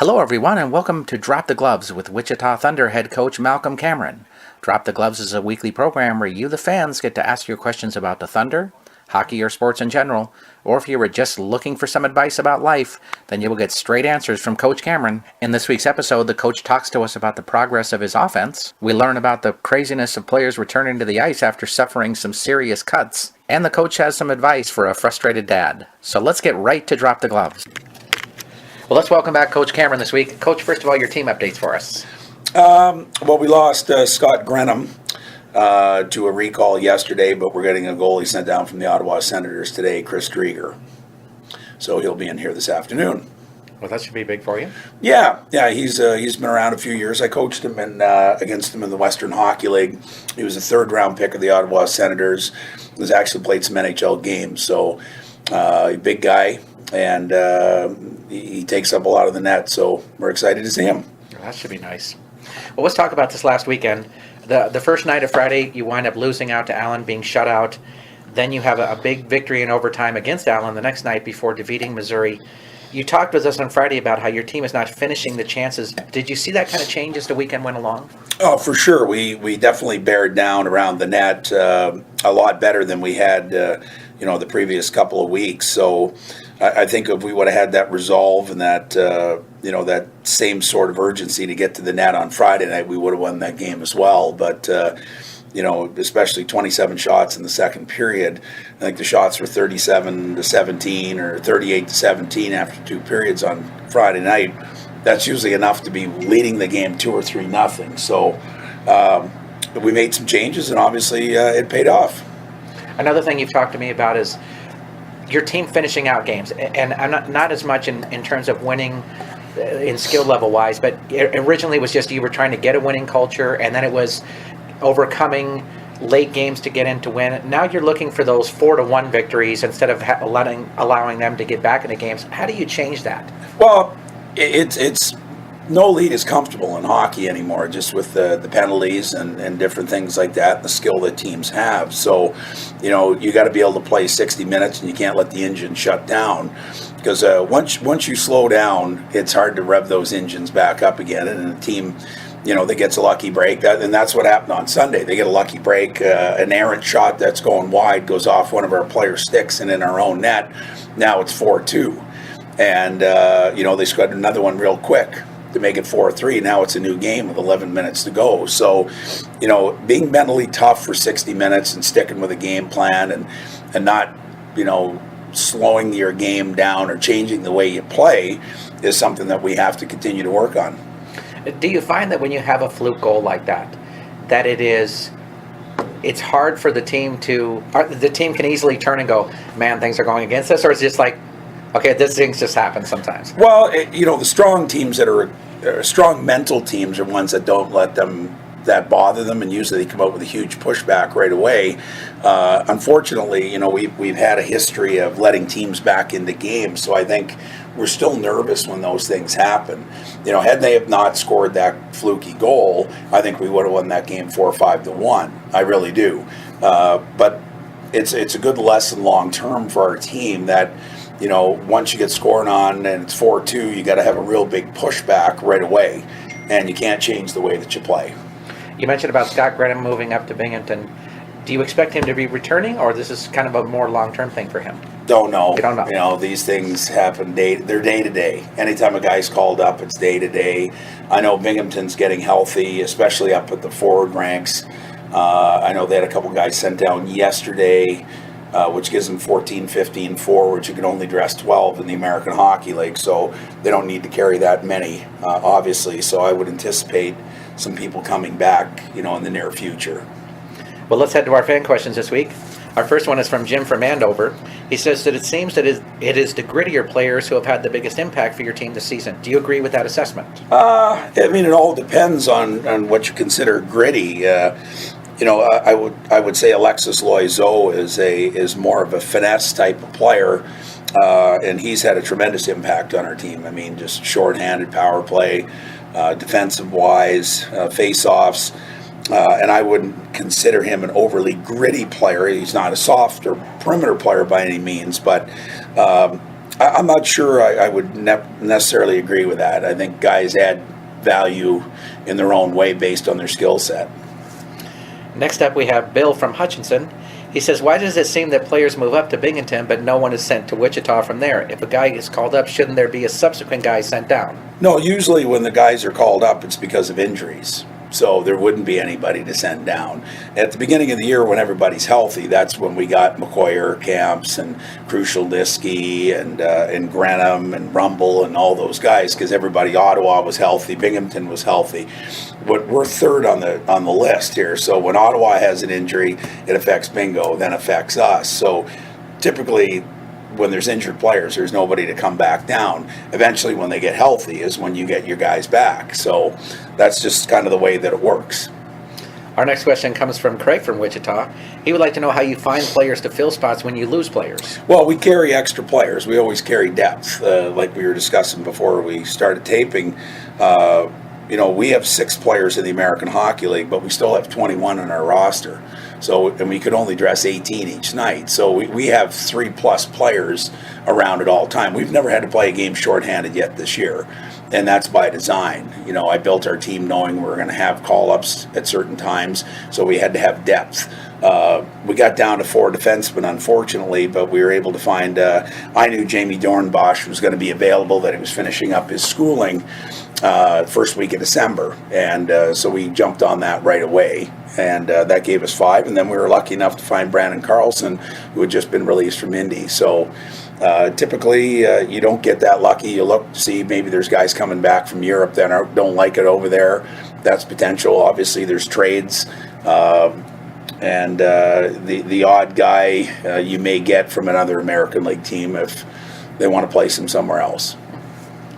Hello, everyone, and welcome to Drop the Gloves with Wichita Thunder head coach Malcolm Cameron. Drop the Gloves is a weekly program where you, the fans, get to ask your questions about the Thunder, hockey, or sports in general, or if you were just looking for some advice about life, then you will get straight answers from Coach Cameron. In this week's episode, the coach talks to us about the progress of his offense. We learn about the craziness of players returning to the ice after suffering some serious cuts, and the coach has some advice for a frustrated dad. So let's get right to Drop the Gloves. Well, let's welcome back Coach Cameron this week. Coach, first of all, your team updates for us. Well, we lost Scott Grenham to a recall yesterday, but we're getting a goalie sent down from the Ottawa Senators today, Chris Drieger. So he'll be in here this afternoon. Well, that should be big for you. Yeah, he's been around a few years. I coached him against him in the Western Hockey League. He was a third-round pick of the Ottawa Senators. He's actually played some NHL games, so a big guy, and he takes up a lot of the net, so we're excited to see him. Well, that should be nice. Well, let's talk about this last weekend. The first night of Friday, you wind up losing out to Allen, being shut out. Then you have a big victory in overtime against Allen the next night before defeating Missouri. You talked with us on Friday about how your team is not finishing the chances. Did you see that kind of change as the weekend went along? Oh, for sure. We definitely bared down around the net a lot better than we had, the previous couple of weeks. So I think if we would have had that resolve and that, that same sort of urgency to get to the net on Friday night, we would have won that game as well. But, especially 27 shots in the second period. I think the shots were 37-17 or 38-17 after two periods on Friday night. That's usually enough to be leading the game 2 or 3-0. So we made some changes, and obviously it paid off. Another thing you've talked to me about is your team finishing out games, and I'm not as much in terms of winning in skill level wise, but originally it was just you were trying to get a winning culture, and then it was overcoming late games to get in to win. Now you're looking for those 4-1 victories instead of allowing them to get back into games. How do you change that? Well, it's no lead is comfortable in hockey anymore, just with the penalties and different things like that, and the skill that teams have. So, you got to be able to play 60 minutes, and you can't let the engine shut down, because once you slow down, it's hard to rev those engines back up again. And a team, that gets a lucky break, and that's what happened on Sunday. They get a lucky break, an errant shot that's going wide goes off one of our players' sticks and in our own net. Now it's 4-2, and they scored another one real quick to make it 4-3. Now it's a new game with 11 minutes to go. So, being mentally tough for 60 minutes and sticking with a game plan and not, slowing your game down or changing the way you play is something that we have to continue to work on. Do you find that when you have a fluke goal like that it's hard for the team the team can easily turn and go, man, things are going against us, or it's just like, okay, this things just happen sometimes? Well, the strong teams strong mental teams are ones that don't let that bother them, and usually they come out with a huge pushback right away. Unfortunately, we've had a history of letting teams back into games, so I think we're still nervous when those things happen. Had they have not scored that fluky goal, I think we would have won that game 4-5-1. I really do. But it's a good lesson long term for our team that, once you get scored on and it's 4-2, you got to have a real big pushback right away, and you can't change the way that you play. You mentioned about Scott Grenham moving up to Binghamton. Do you expect him to be returning, or this is kind of a more long-term thing for him? Don't know. You don't know. These things happen they're day to day. Anytime a guy's called up, it's day to day. I know Binghamton's getting healthy, especially up at the forward ranks. I know they had a couple guys sent down yesterday, which gives them 14, 15 forwards. You can only dress 12 in the American Hockey League, so they don't need to carry that many, obviously. So I would anticipate some people coming back, in the near future. Well, let's head to our fan questions this week. Our first one is from Jim from Andover. He says that it seems that it is the grittier players who have had the biggest impact for your team this season. Do you agree with that assessment? It all depends on what you consider gritty. I would say Alexis Loiseau is more of a finesse type of player, and he's had a tremendous impact on our team. Just shorthanded power play, defensive-wise, face-offs. And I wouldn't consider him an overly gritty player. He's not a soft or perimeter player by any means, but I'm not sure I would necessarily agree with that. I think guys add value in their own way based on their skill set. Next up, we have Bill from Hutchinson. He says, why does it seem that players move up to Binghamton, but no one is sent to Wichita from there? If a guy is called up, shouldn't there be a subsequent guy sent down? No, usually when the guys are called up, it's because of injuries. So there wouldn't be anybody to send down. At the beginning of the year, when everybody's healthy, that's when we got McCoyer, Camps, and Crucial Niski, and Grenham, and Rumble, and all those guys, because everybody, Ottawa was healthy, Binghamton was healthy. But we're third on the list here. So when Ottawa has an injury, it affects Bingo, then affects us. So typically, when there's injured players, there's nobody to come back down. Eventually, when they get healthy is when you get your guys back. So that's just kind of the way that it works. Our next question comes from Craig from Wichita. He would like to know how you find players to fill spots when you lose players. Well, we carry extra players. We always carry depth. Like we were discussing before we started taping, we have 6 players in the American Hockey League, but we still have 21 on our roster. So, and we could only dress 18 each night. So we have 3+ players around at all time. We've never had to play a game shorthanded yet this year, and that's by design. I built our team knowing we were going to have call-ups at certain times, so we had to have depth. We got down to 4 defensemen, unfortunately, but we were able to find, I knew Jamie Dornbosch was going to be available, that he was finishing up his schooling first week of December, and so we jumped on that right away, and that gave us 5, and then we were lucky enough to find Brandon Carlson, who had just been released from Indy. So typically you don't get that lucky. You look to see maybe there's guys coming back from Europe that don't like it over there. That's potential. Obviously there's trades, and the odd guy you may get from another American League team if they want to place him somewhere else.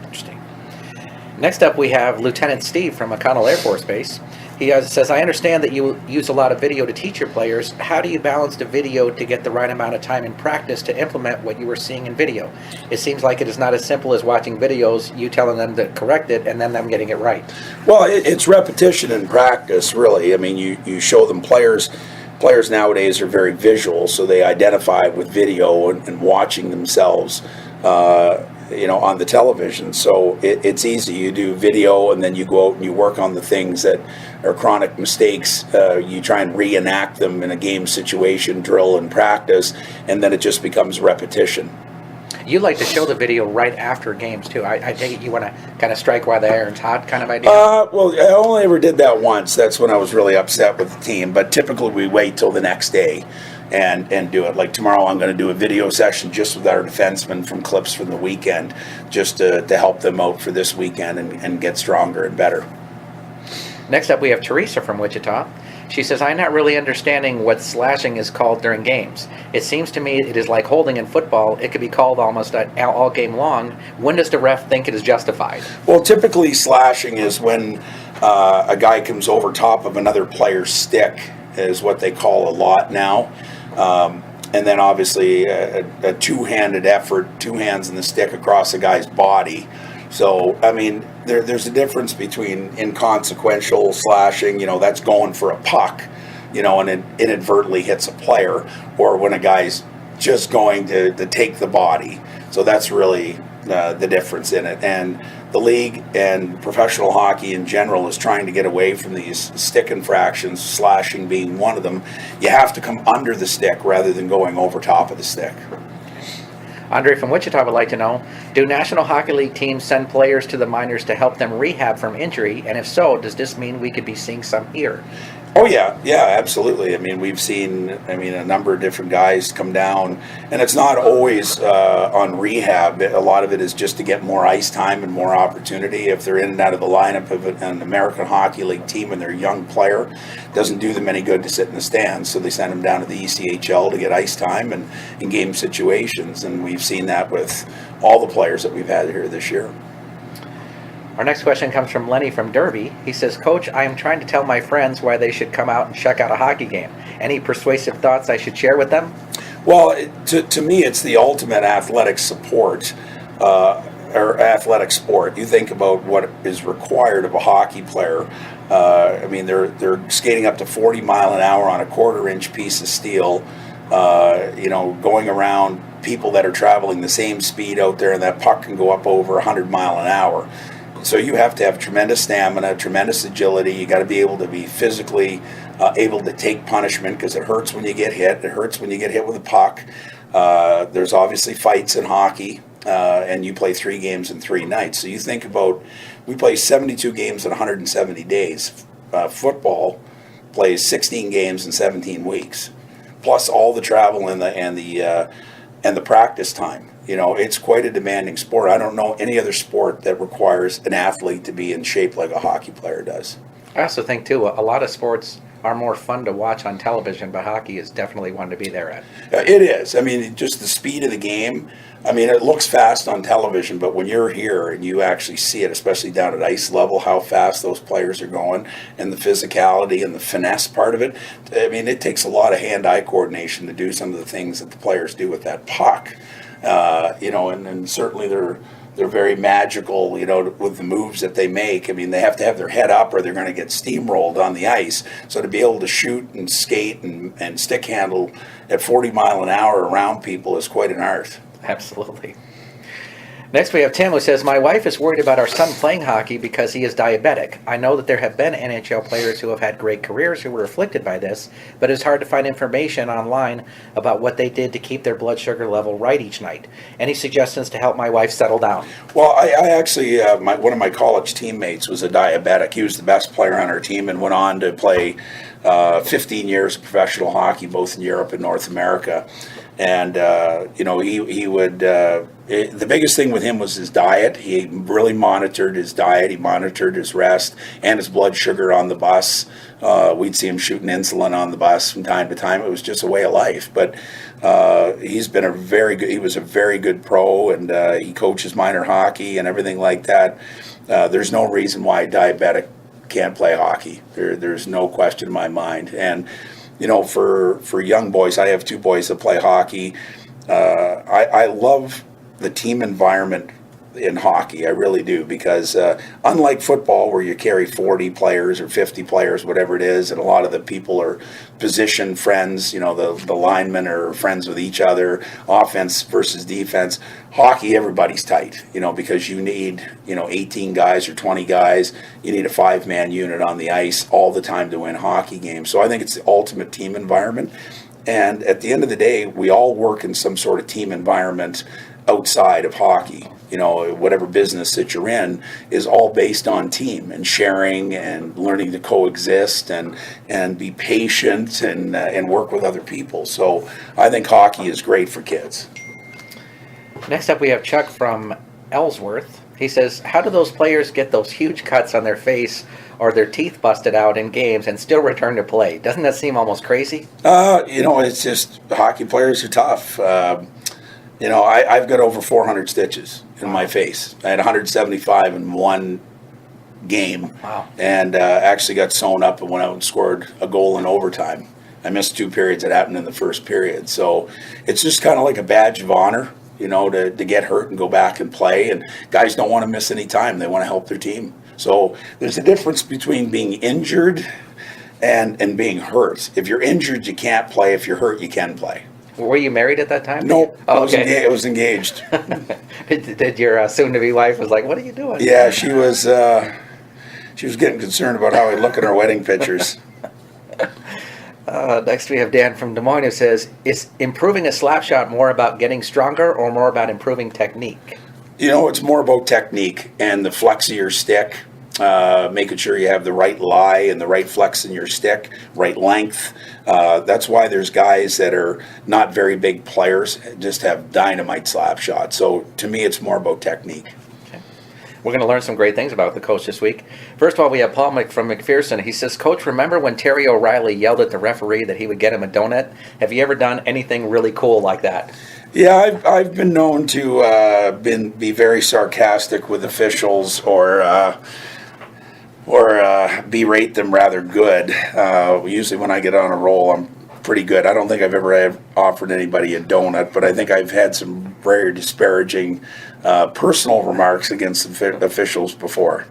Interesting. Next up, we have Lieutenant Steve from McConnell Air Force Base. He says, I understand that you use a lot of video to teach your players. How do you balance the video to get the right amount of time in practice to implement what you were seeing in video? It seems like it is not as simple as watching videos, you telling them to correct it, and then them getting it right. Well, it's repetition and practice, really. I mean, you show them players nowadays are very visual, so they identify with video and watching themselves on the television. So it's easy. You do video, and then you go out and you work on the things that are chronic mistakes. You try and reenact them in a game situation, drill and practice, and then it just becomes repetition. You like to show the video right after games, too. I take it you want to kind of strike while the iron's hot kind of idea? Well, I only ever did that once. That's when I was really upset with the team. But typically we wait till the next day and do it. Like tomorrow I'm going to do a video session just with our defensemen from clips from the weekend, just to help them out for this weekend and get stronger and better. Next up, we have Teresa from Wichita. She says, I'm not really understanding what slashing is called during games. It seems to me it is like holding in football. It could be called almost all game long. When does the ref think it is justified? Well, typically slashing is when a guy comes over top of another player's stick, is what they call a lot now. And then obviously a two-handed effort, 2 hands in the stick across a guy's body. So, I mean, there's a difference between inconsequential slashing, that's going for a puck, and it inadvertently hits a player, or when a guy's just going to take the body. So that's really the difference in it. And the league and professional hockey in general is trying to get away from these stick infractions, slashing being one of them. You have to come under the stick rather than going over top of the stick. Andre from Wichita would like to know, do National Hockey League teams send players to the minors to help them rehab from injury? And if so, does this mean we could be seeing some here? Oh, yeah, absolutely. I mean, we've seen, a number of different guys come down, and it's not always on rehab. A lot of it is just to get more ice time and more opportunity. If they're in and out of the lineup of an American Hockey League team and they're a young player, it doesn't do them any good to sit in the stands, so they send them down to the ECHL to get ice time and in game situations, and we've seen that with all the players that we've had here this year. Our next question comes from Lenny from Derby. He says, Coach, I am trying to tell my friends why they should come out and check out a hockey game. Any persuasive thoughts I should share with them? Well, to me, it's the ultimate athletic support, or athletic sport. You think about what is required of a hockey player. They're skating up to 40 mile an hour on a 1/4-inch piece of steel, going around people that are traveling the same speed out there, and that puck can go up over 100 mile an hour. So you have to have tremendous stamina, tremendous agility. You got to be able to be physically able to take punishment, because it hurts when you get hit. It hurts when you get hit with a puck. There's obviously fights in hockey, and you play 3 games in 3 nights. So you think about, we play 72 games in 170 days. Football plays 16 games in 17 weeks, plus all the travel and the practice time. You know, it's quite a demanding sport. I don't know any other sport that requires an athlete to be in shape like a hockey player does. I also think, too, a lot of sports are more fun to watch on television, but hockey is definitely one to be there at. It is. I mean, just the speed of the game. I mean, it looks fast on television, but when you're here and you actually see it, especially down at ice level, how fast those players are going, and the physicality and the finesse part of it, I mean, it takes a lot of hand-eye coordination to do some of the things that the players do with that puck. You know, and certainly they're very magical, you know, with the moves that they make. I mean, they have to have their head up or they're going to get steamrolled on the ice. So to be able to shoot and skate and stick handle at 40 mile an hour around people is quite an art. Absolutely. Next we have Tim, who says, my wife is worried about our son playing hockey because he is diabetic. I know that there have been NHL players who have had great careers who were afflicted by this, but it's hard to find information online about what they did to keep their blood sugar level right each night. Any suggestions to help my wife settle down? Well, I actually, one of my college teammates was a diabetic. He was the best player on our team and went on to play 15 years of professional hockey, both in Europe and North America. And, you know, he would, the biggest thing with him was his diet. He really monitored his diet. He monitored his rest and his blood sugar on the bus. We'd see him shooting insulin on the bus from time to time. It was just a way of life. But he's been he was a very good pro, and he coaches minor hockey and everything like that. There's no reason why a diabetic can't play hockey. There's no question in my mind. And you know, for young boys, I have 2 boys that play hockey. I love the team environment in hockey. I really do, because unlike football, where you carry 40 players or 50 players, whatever it is, and a lot of the people are position friends, you know, the linemen are friends with each other, offense versus defense. Hockey, everybody's tight, you know, because you need, you know, 18 guys or 20 guys. You need a 5-man unit on the ice all the time to win hockey games. So I think it's the ultimate team environment. And at the end of the day, we all work in some sort of team environment outside of hockey. You know, whatever business that you're in is all based on team and sharing and learning to coexist and be patient and work with other people. So I think hockey is great for kids. Next up we have Chuck from Ellsworth. He says, how do those players get those huge cuts on their face or their teeth busted out in games and still return to play? Doesn't that seem almost crazy? You know, it's just hockey players are tough. You know, I've got over 400 stitches in my face. I had 175 in one game. Wow. And actually got sewn up and went out and scored a goal in overtime. I missed 2 periods that happened in the first period. So it's just kind of like a badge of honor, you know, to get hurt and go back and play. And guys don't want to miss any time. They want to help their team. So there's a difference between being injured and being hurt. If you're injured, you can't play. If you're hurt, you can play. Were you married at that time? No, oh, I was engaged. Did your soon-to-be wife was like, what are you doing? Yeah, she was getting concerned about how I look in our wedding pictures. Next we have Dan from Des Moines, who says, is improving a slap shot more about getting stronger or more about improving technique? You know, it's more about technique and the flex of your stick, making sure you have the right lie and the right flex in your stick, right length. That's why there's guys that are not very big players, just have dynamite slap shots. So to me, it's more about technique. Okay. We're going to learn some great things about the coach this week. First of all, we have Paul from McPherson. He says, Coach, remember when Terry O'Reilly yelled at the referee that he would get him a donut? Have you ever done anything really cool like that? Yeah, I've been known to be very sarcastic with officials or berate them rather good. Usually when I get on a roll, I'm pretty good. I don't think I've ever offered anybody a donut, but I think I've had some very disparaging personal remarks against officials before.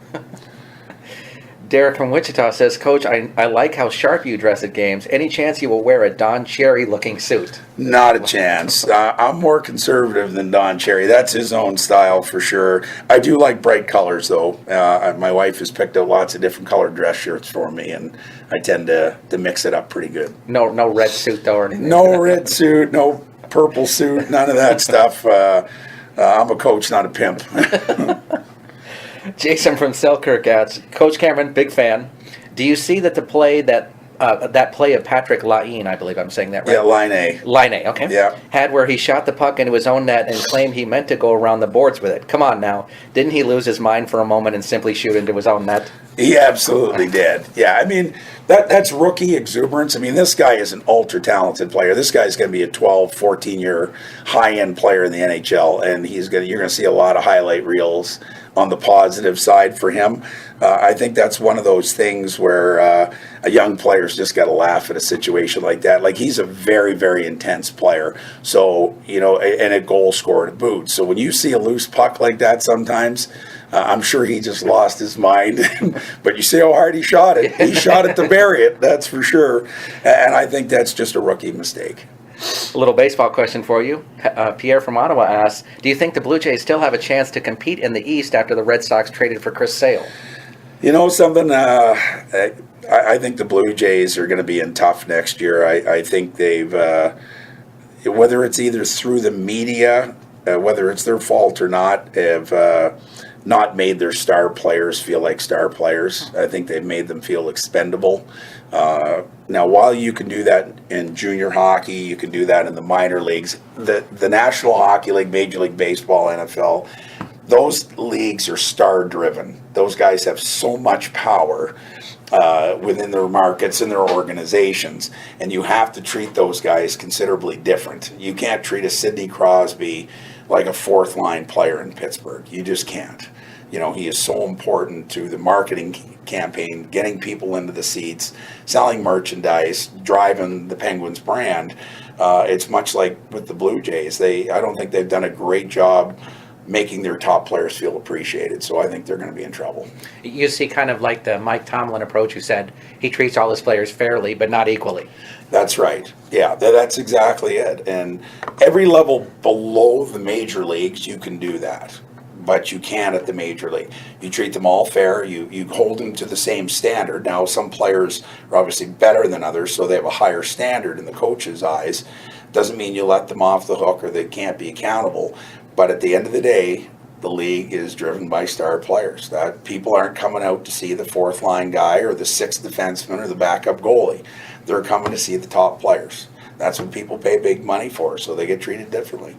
Derek from Wichita says, Coach, I like how sharp you dress at games. Any chance you will wear a Don Cherry-looking suit? Not a chance. I'm more conservative than Don Cherry. That's his own style for sure. I do like bright colors, though. My wife has picked out lots of different colored dress shirts for me, and I tend to mix it up pretty good. No red suit, though, or anything? No red suit, no purple suit, none of that stuff. I'm a coach, not a pimp. Jason from Selkirk asks, Coach Cameron, big fan. Do you see that that play of Patrick Laine, I believe I'm saying that right? Yeah, Laine, okay. Yeah. Had where he shot the puck into his own net and claimed he meant to go around the boards with it. Come on now. Didn't he lose his mind for a moment and simply shoot into his own net? He absolutely did. Yeah, I mean, that's rookie exuberance. I mean, this guy is an ultra-talented player. This guy's going to be a 12, 14-year high-end player in the NHL, and you're going to see a lot of highlight reels on the positive side for him. I think that's one of those things where a young player's just got to laugh at a situation like that. Like, he's a very, very intense player. So, and a goal scorer to boot. So when you see a loose puck like that sometimes, I'm sure he just lost his mind. But you see how hard he shot it. He shot it to bury it, that's for sure. And I think that's just a rookie mistake. A little baseball question for you. Pierre from Ottawa asks, do you think the Blue Jays still have a chance to compete in the East after the Red Sox traded for Chris Sale? You know something? I think the Blue Jays are going to be in tough next year. I think they've, whether it's either through the media, whether it's their fault or not, have not made their star players feel like star players. I think they've made them feel expendable. Now, while you can do that in junior hockey, you can do that in the minor leagues, the National Hockey League, Major League Baseball, NFL, those leagues are star-driven. Those guys have so much power within their markets and their organizations, and you have to treat those guys considerably different. You can't treat a Sidney Crosby like a fourth-line player in Pittsburgh. You just can't. He is so important to the marketing campaign, getting people into the seats, selling merchandise, driving the Penguins brand. It's much like with the Blue Jays. I don't think they've done a great job making their top players feel appreciated, so I think they're going to be in trouble. You see kind of like the Mike Tomlin approach, who said he treats all his players fairly but not equally. That's right. Yeah, that's exactly it. And every level below the major leagues, you can do that. But you can't at the major league. You treat them all fair. You hold them to the same standard. Now, some players are obviously better than others, so they have a higher standard in the coach's eyes. Doesn't mean you let them off the hook or they can't be accountable. But at the end of the day, the league is driven by star players. That people aren't coming out to see the fourth line guy or the sixth defenseman or the backup goalie. They're coming to see the top players. That's what people pay big money for, so they get treated differently.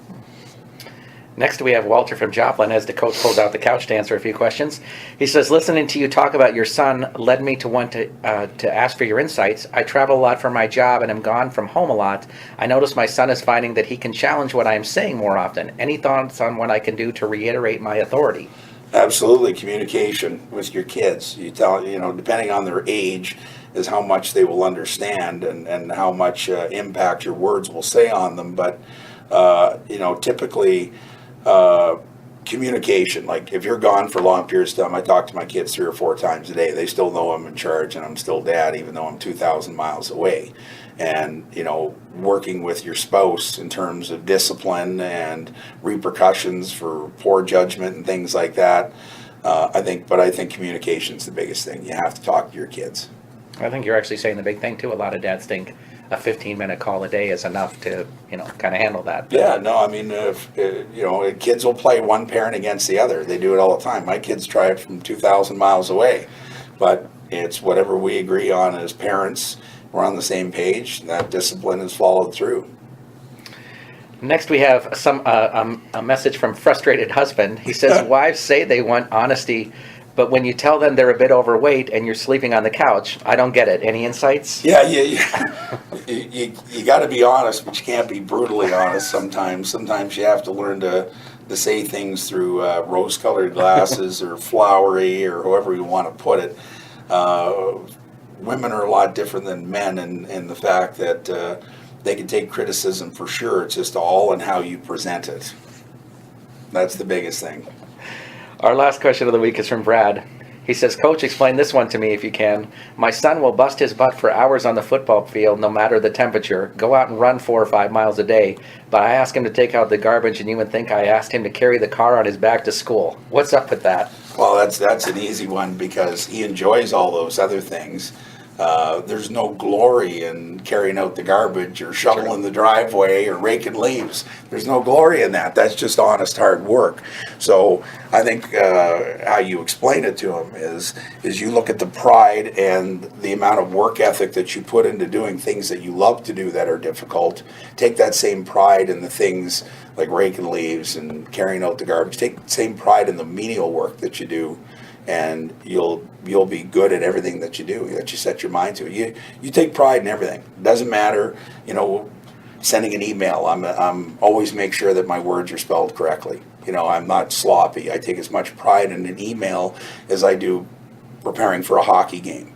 Next, we have Walter from Joplin as the coach pulls out the couch to answer a few questions. He says, listening to you talk about your son led me to want to ask for your insights. I travel a lot for my job and am gone from home a lot. I notice my son is finding that he can challenge what I am saying more often. Any thoughts on what I can do to reiterate my authority? Absolutely. Communication with your kids. You tell, depending on their age, is how much they will understand and how much impact your words will say on them. But, typically, communication, like if you're gone for long periods of time, I talk to my kids 3 or 4 times a day. They still know I'm in charge and I'm still dad, even though I'm 2,000 miles away. And, working with your spouse in terms of discipline and repercussions for poor judgment and things like that. I think communication's the biggest thing. You have to talk to your kids. I think you're actually saying the big thing too. A lot of dads think a 15-minute call a day is enough to, kind of handle that. Yeah, no, I mean, kids will play one parent against the other. They do it all the time. My kids try it from 2,000 miles away, but it's whatever we agree on as parents. We're on the same page. That discipline is followed through. Next, we have a message from frustrated husband. He says, wives say they want honesty, but when you tell them they're a bit overweight and you're sleeping on the couch, I don't get it. Any insights? Yeah. You got to be honest, but you can't be brutally honest sometimes. Sometimes you have to learn to say things through rose-colored glasses or flowery or however you want to put it. Women are a lot different than men in the fact that they can take criticism for sure. It's just all in how you present it. That's the biggest thing. Our last question of the week is from Brad. He says, Coach, explain this one to me if you can. My son will bust his butt for hours on the football field no matter the temperature, go out and run 4 or 5 miles a day, but I ask him to take out the garbage and you would think I asked him to carry the car on his back to school. What's up with that? Well, that's an easy one because he enjoys all those other things. There's no glory in carrying out the garbage or shoveling the driveway or raking leaves. There's no glory in that. That's just honest hard work. So I think how you explain it to him is you look at the pride and the amount of work ethic that you put into doing things that you love to do that are difficult. Take that same pride in the things like raking leaves and carrying out the garbage. Take the same pride in the menial work that you do, and you'll be good at everything that you do, that you set your mind to. You take pride in everything. It doesn't matter, sending an email. I'm always make sure that my words are spelled correctly. I'm not sloppy. I take as much pride in an email as I do preparing for a hockey game.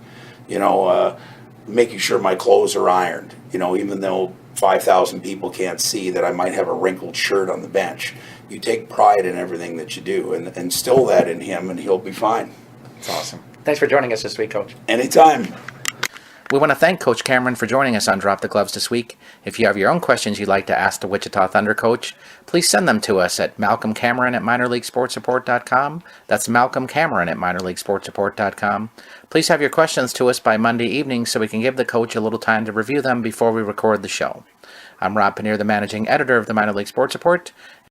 Making sure my clothes are ironed. Even though 5,000 people can't see that I might have a wrinkled shirt on the bench. You take pride in everything that you do and instill that in him, and he'll be fine. That's awesome. Thanks for joining us this week, Coach. Anytime. We want to thank Coach Cameron for joining us on Drop the Gloves this week. If you have your own questions you'd like to ask the Wichita Thunder coach, please send them to us at malcolmcameron@minorleaguesportsreport.com. That's malcolmcameron@minorleaguesportsreport.com. Please have your questions to us by Monday evening so we can give the coach a little time to review them before we record the show. I'm Rob Paneer, the managing editor of the Minor League Sports Report.